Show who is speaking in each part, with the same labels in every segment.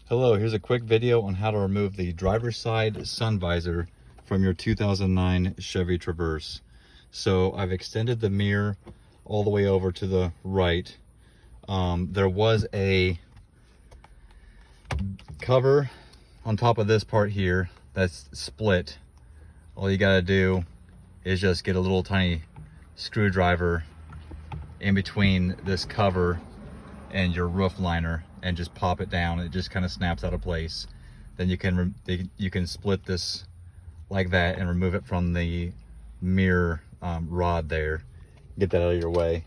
Speaker 1: Hello, here's a quick video on how to remove the driver's side sun visor from your 2009 Chevy Traverse. So I've extended the mirror all the way over to the right. There was a cover on top of this part here that's split. All you gotta do is just get a little tiny screwdriver in between this cover and your roof liner and just pop it down. It just kind of snaps out of place. Then you can split this like that and remove it from the mirror rod there. Get that out of your way.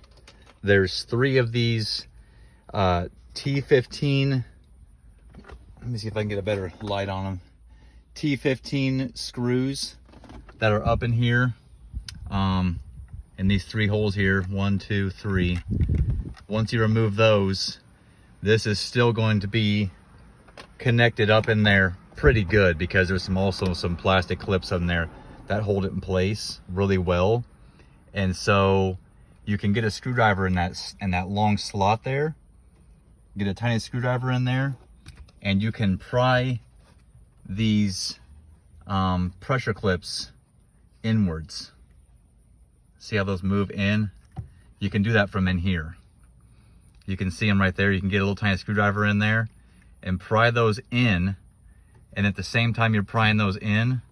Speaker 1: There's 3 of these T15, let me see if I can get a better light on them, T15 screws that are up in here, in these 3 holes here, 1, 2, 3. Once you remove those, this is still going to be connected up in there pretty good, because there's also some plastic clips in there that hold it in place really well. And so you can get a screwdriver in that long slot there, get a tiny screwdriver in there, and you can pry these pressure clips inwards. See how those move in? You can do that from in here. You can see them right there. You can get a little tiny screwdriver in there and pry those in, and at the same time you're prying those in,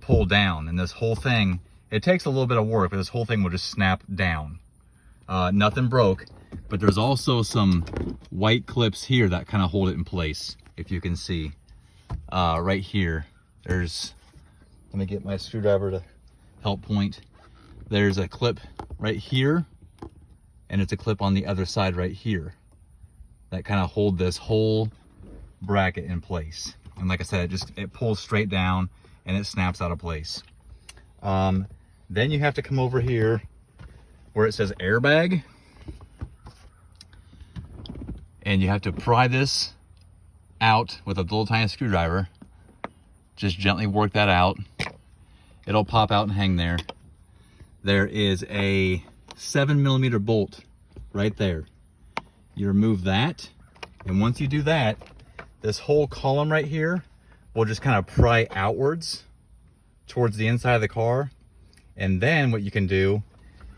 Speaker 1: pull down, and this whole thing, it takes a little bit of work, but this whole thing will just snap down. Nothing broke, but there's also some white clips here that kind of hold it in place. If you can see right here, there's, let me get my screwdriver to help point. There's a clip right here, and it's a clip on the other side right here that kind of hold this whole bracket in place. And like I said, it pulls straight down and it snaps out of place. Then you have to come over here where it says airbag, and you have to pry this out with a little tiny screwdriver. Just gently work that out. It'll pop out and hang there. There is a 7mm bolt right there. You remove that, and once you do that, this whole column right here will just kind of pry outwards towards the inside of the car. And then what you can do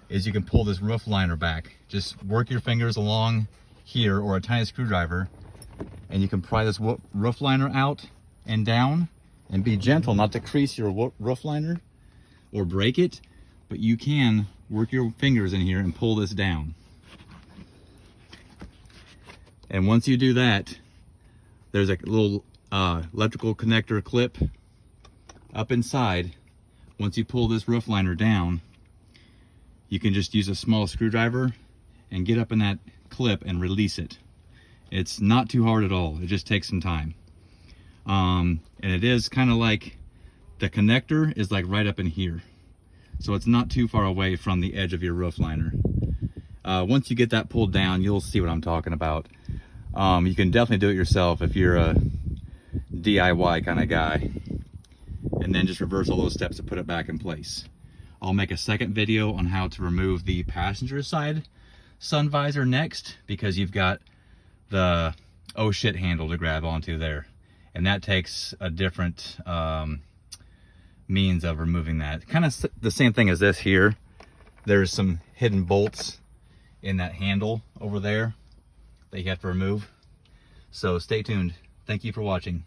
Speaker 1: is you can pull this roof liner back. Just work your fingers along here or a tiny screwdriver, and you can pry this roof liner out and down, and be gentle not to crease your roof liner or break it, but you can work your fingers in here and pull this down. And once you do that, there's a little electrical connector clip up inside. Once you pull this roof liner down, you can just use a small screwdriver and get up in that clip and release it. It's not too hard at all. It just takes some time. And it is kind of like, the connector is like right up in here. So it's not too far away from the edge of your roof liner. Once you get that pulled down, you'll see what I'm talking about. You can definitely do it yourself if you're a DIY kind of guy. And then just reverse all those steps to put it back in place. I'll make a second video on how to remove the passenger side sun visor next, because you've got the oh shit handle to grab onto there. And that takes a different means of removing that. Kind of the same thing as this here. There's some hidden bolts in that handle over there that you have to remove. So stay tuned. Thank you for watching.